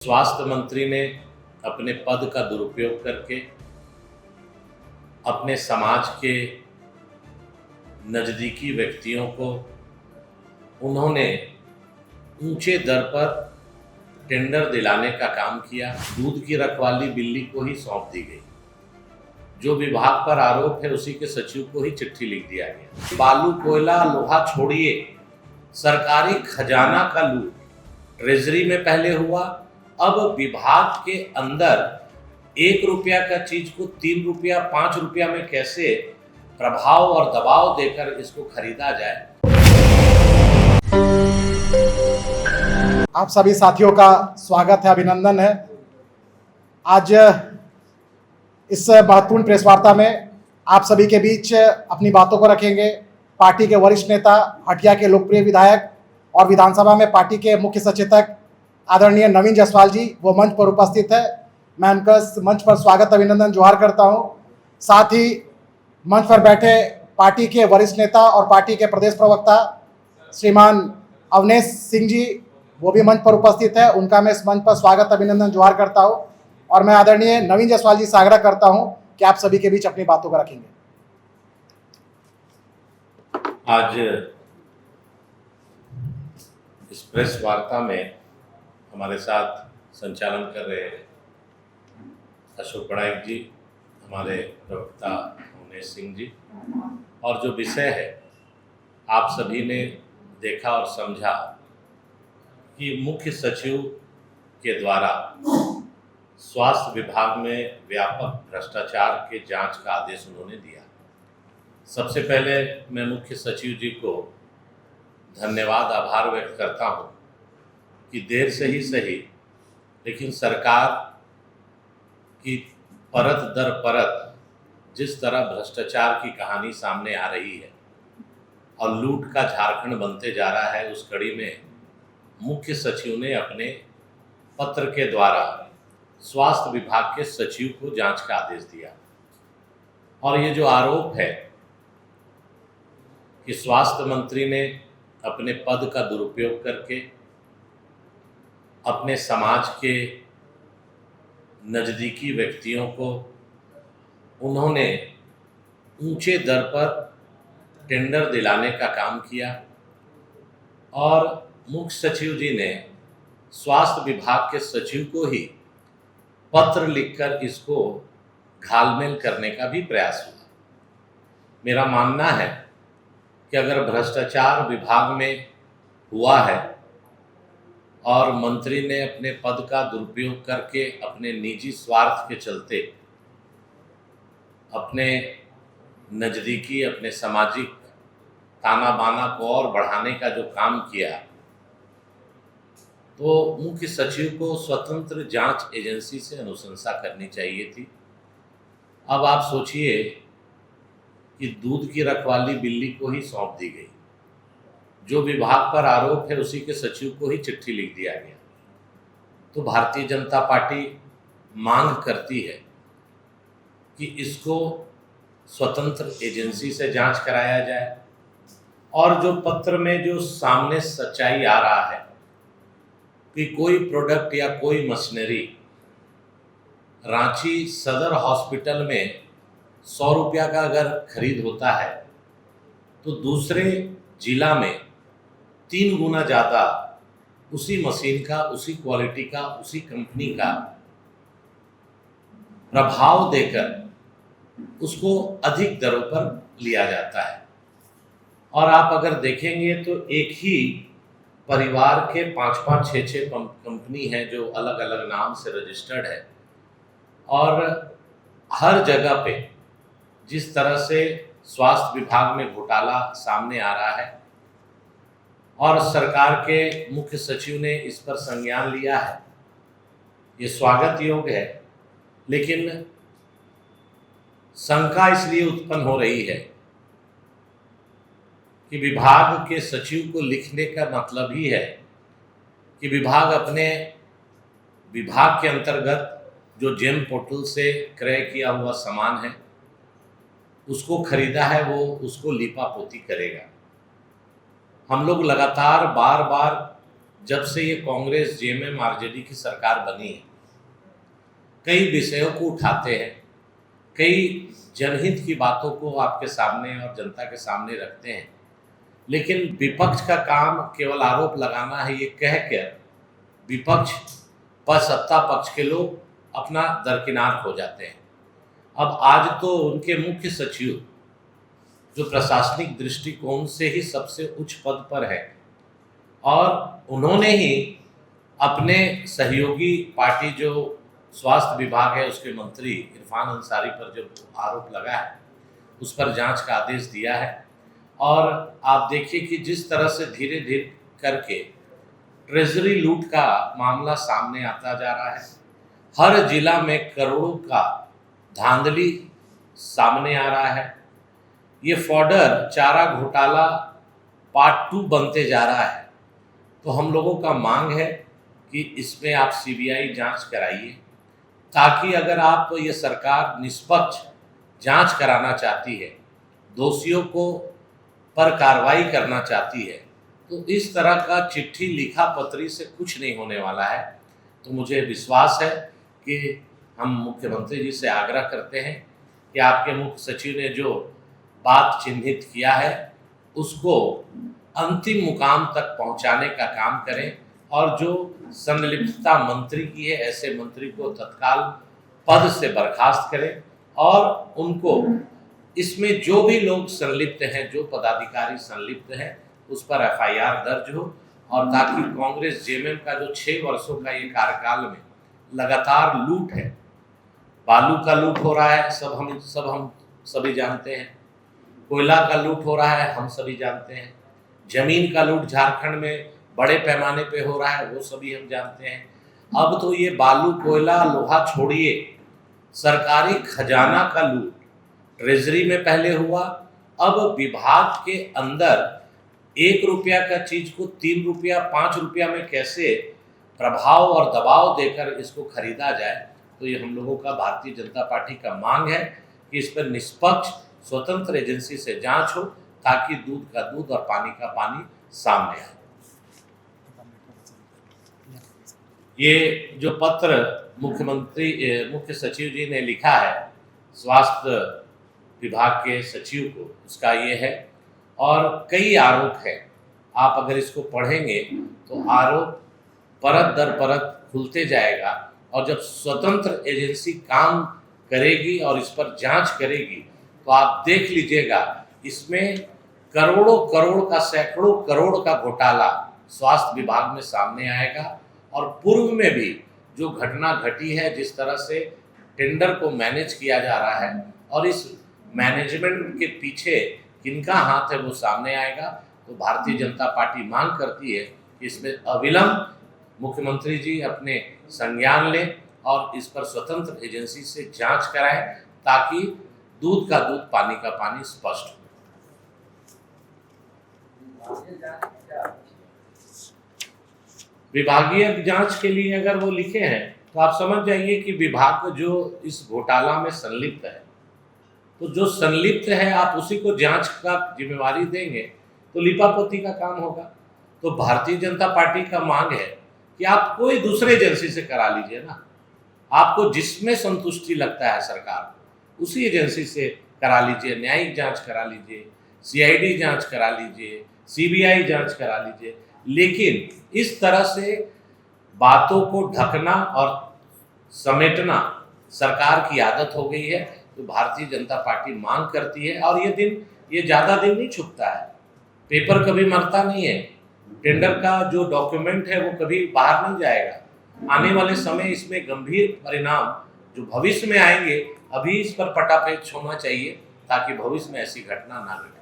स्वास्थ्य मंत्री ने अपने पद का दुरुपयोग करके अपने समाज के नज़दीकी व्यक्तियों को उन्होंने ऊंचे दर पर टेंडर दिलाने का काम किया। दूध की रखवाली बिल्ली को ही सौंप दी गई। जो विभाग पर आरोप है उसी के सचिव को ही चिट्ठी लिख दिया गया। बालू कोयला लोहा छोड़िए, सरकारी खजाना का लूट ट्रेजरी में पहले हुआ, अब विभाग के अंदर 1 रुपया का चीज को 3 रुपया 5 रुपया में कैसे प्रभाव और दबाव देकर इसको खरीदा जाए। आप सभी साथियों का स्वागत है, अभिनंदन है। आज इस महत्वपूर्ण प्रेस वार्ता में आप सभी के बीच अपनी बातों को रखेंगे पार्टी के वरिष्ठ नेता, हटिया के लोकप्रिय विधायक और विधानसभा में पार्टी के मुख्य सचेतक आदरणीय नवीन जायसवाल जी। वो मंच पर उपस्थित है, मैं उनका मंच पर स्वागत अभिनंदन जोहार करता हूं। साथ ही मंच पर बैठे पार्टी के वरिष्ठ नेता और पार्टी के प्रदेश प्रवक्ता श्रीमान अवनेश सिंह जी, वो भी मंच पर उपस्थित है, उनका मैं इस मंच पर स्वागत अभिनंदन जोहार करता हूं। और मैं आदरणीय नवीन जायसवाल जी से आग्रह करता हूं कि आप सभी के बीच अपनी बातों को रखेंगे। आज इस प्रेस वार्ता में हमारे साथ संचालन कर रहे हैं अशोक पड़ाइक जी, हमारे प्रवक्ता अवनेश सिंह जी, और जो विषय है आप सभी ने देखा और समझा कि मुख्य सचिव के द्वारा स्वास्थ्य विभाग में व्यापक भ्रष्टाचार के जांच का आदेश उन्होंने दिया। सबसे पहले मैं मुख्य सचिव जी को धन्यवाद, आभार व्यक्त करता हूं कि देर से ही सही लेकिन सरकार की परत दर परत जिस तरह भ्रष्टाचार की कहानी सामने आ रही है और लूट का झारखंड बनते जा रहा है, उस कड़ी में मुख्य सचिव ने अपने पत्र के द्वारा स्वास्थ्य विभाग के सचिव को जांच का आदेश दिया। और ये जो आरोप है कि स्वास्थ्य मंत्री ने अपने पद का दुरुपयोग करके अपने समाज के नज़दीकी व्यक्तियों को उन्होंने ऊंचे दर पर टेंडर दिलाने का काम किया, और मुख्य सचिव जी ने स्वास्थ्य विभाग के सचिव को ही पत्र लिखकर इसको घालमेल करने का भी प्रयास हुआ। मेरा मानना है कि अगर भ्रष्टाचार विभाग में हुआ है और मंत्री ने अपने पद का दुरुपयोग करके अपने निजी स्वार्थ के चलते अपने नज़दीकी, अपने सामाजिक ताना बाना को और बढ़ाने का जो काम किया, तो मुख्य सचिव को स्वतंत्र जांच एजेंसी से अनुशंसा करनी चाहिए थी। अब आप सोचिए कि दूध की रखवाली बिल्ली को ही सौंप दी गई। जो विभाग पर आरोप है उसी के सचिव को ही चिट्ठी लिख दिया गया। तो भारतीय जनता पार्टी मांग करती है कि इसको स्वतंत्र एजेंसी से जांच कराया जाए, और जो पत्र में जो सामने सच्चाई आ रहा है कि कोई प्रोडक्ट या कोई मशीनरी रांची सदर हॉस्पिटल में 100 रुपया का अगर खरीद होता है तो दूसरे जिला में 3 गुना ज़्यादा उसी मशीन का, उसी क्वालिटी का, उसी कंपनी का प्रभाव देकर उसको अधिक दरों पर लिया जाता है। और आप अगर देखेंगे तो एक ही परिवार के 5-5, 6-6 कंपनी हैं जो अलग अलग नाम से रजिस्टर्ड है, और हर जगह पे जिस तरह से स्वास्थ्य विभाग में घोटाला सामने आ रहा है और सरकार के मुख्य सचिव ने इस पर संज्ञान लिया है, ये स्वागत योग्य है। लेकिन शंका इसलिए उत्पन्न हो रही है कि विभाग के सचिव को लिखने का मतलब ही है कि विभाग अपने विभाग के अंतर्गत जो जेम पोर्टल से क्रय किया हुआ सामान है उसको खरीदा है, वो उसको लीपा पोती करेगा। हम लोग लगातार बार बार जब से ये कांग्रेस जेएमएम आरजेडी की सरकार बनी है, कई विषयों को उठाते हैं, कई जनहित की बातों को आपके सामने और जनता के सामने रखते हैं, लेकिन विपक्ष का काम केवल आरोप लगाना है, ये कह कर विपक्ष पर सत्ता पक्ष के लोग अपना दरकिनार हो जाते हैं। अब आज तो उनके मुख्य सचिव, जो प्रशासनिक दृष्टिकोण से ही सबसे उच्च पद पर है, और उन्होंने ही अपने सहयोगी पार्टी जो स्वास्थ्य विभाग है उसके मंत्री इरफान अंसारी पर जो आरोप लगा है उस पर जांच का आदेश दिया है। और आप देखिए कि जिस तरह से धीरे धीरे करके ट्रेजरी लूट का मामला सामने आता जा रहा है, हर जिला में करोड़ों का धांधली सामने आ रहा है। ये फॉडर चारा घोटाला पार्ट 2 बनते जा रहा है। तो हम लोगों का मांग है कि इसमें आप सीबीआई जांच कराइए, ताकि अगर आप ये सरकार निष्पक्ष जांच कराना चाहती है, दोषियों को पर कार्रवाई करना चाहती है, तो इस तरह का चिट्ठी लिखा पत्री से कुछ नहीं होने वाला है। तो मुझे विश्वास है कि हम मुख्यमंत्री जी से आग्रह करते हैं कि आपके मुख्य सचिव ने जो बात चिन्हित किया है उसको अंतिम मुकाम तक पहुंचाने का काम करें, और जो संलिप्तता मंत्री की है ऐसे मंत्री को तत्काल पद से बर्खास्त करें, और उनको इसमें जो भी लोग संलिप्त हैं, जो पदाधिकारी संलिप्त हैं, उस पर एफआईआर दर्ज हो, और ताकि कांग्रेस जेएमएम का जो 6 वर्षों का ये कार्यकाल में लगातार लूट है, बालू का लूट हो रहा है, हम सभी जानते हैं, कोयला का लूट हो रहा है, हम सभी जानते हैं, जमीन का लूट झारखंड में बड़े पैमाने पे हो रहा है, वो सभी हम जानते हैं। अब तो ये बालू कोयला लोहा छोड़िए, सरकारी खजाना का लूट ट्रेजरी में पहले हुआ, अब विभाग के अंदर 1 रुपया का चीज को 3 रुपया 5 रुपया में कैसे प्रभाव और दबाव देकर इसको खरीदा जाए। तो ये हम लोगों का भारतीय जनता पार्टी का मांग है कि इस पर निष्पक्ष स्वतंत्र एजेंसी से जांच हो, ताकि दूध का दूध और पानी का पानी सामने आए। ये जो पत्र मुख्य सचिव जी ने लिखा है स्वास्थ्य विभाग के सचिव को, उसका ये है, और कई आरोप है। आप अगर इसको पढ़ेंगे तो आरोप परत दर परत खुलते जाएगा, और जब स्वतंत्र एजेंसी काम करेगी और इस पर जांच करेगी तो आप देख लीजिएगा इसमें करोड़ों करोड़ का, सैकड़ों करोड़ का घोटाला स्वास्थ्य विभाग में सामने आएगा। और पूर्व में भी जो घटना घटी है, जिस तरह से टेंडर को मैनेज किया जा रहा है और इस मैनेजमेंट के पीछे किनका हाथ है, वो सामने आएगा। तो भारतीय जनता पार्टी मांग करती है कि इसमें अविलंब मुख्यमंत्री जी अपने संज्ञान लें और इस पर स्वतंत्र एजेंसी से जांच कराएं, ताकि दूध का दूध पानी का पानी स्पष्ट हो। विभागीय जांच के लिए अगर वो लिखे हैं तो आप समझ जाइए कि विभाग जो इस घोटाला में संलिप्त है, तो जो संलिप्त है आप उसी को जांच का जिम्मेवारी देंगे तो लिपापोती का काम होगा। तो भारतीय जनता पार्टी का मांग है कि आप कोई दूसरे एजेंसी से करा लीजिए ना, आपको जिसमें संतुष्टि लगता है सरकार उसी एजेंसी से करा लीजिए, न्यायिक जांच करा लीजिए, सीआईडी जांच करा लीजिए, सीबीआई जांच करा लीजिए। लेकिन इस तरह से बातों को ढकना और समेटना सरकार की आदत हो गई है। तो भारतीय जनता पार्टी मांग करती है, और ये ज़्यादा दिन नहीं छुपता है, पेपर कभी मरता नहीं है, टेंडर का जो डॉक्यूमेंट है वो कभी बाहर नहीं जाएगा। आने वाले समय इसमें गंभीर परिणाम जो भविष्य में आएंगे, अभी इस पर पटाखेज होना चाहिए, ताकि भविष्य में ऐसी घटना ना घटे।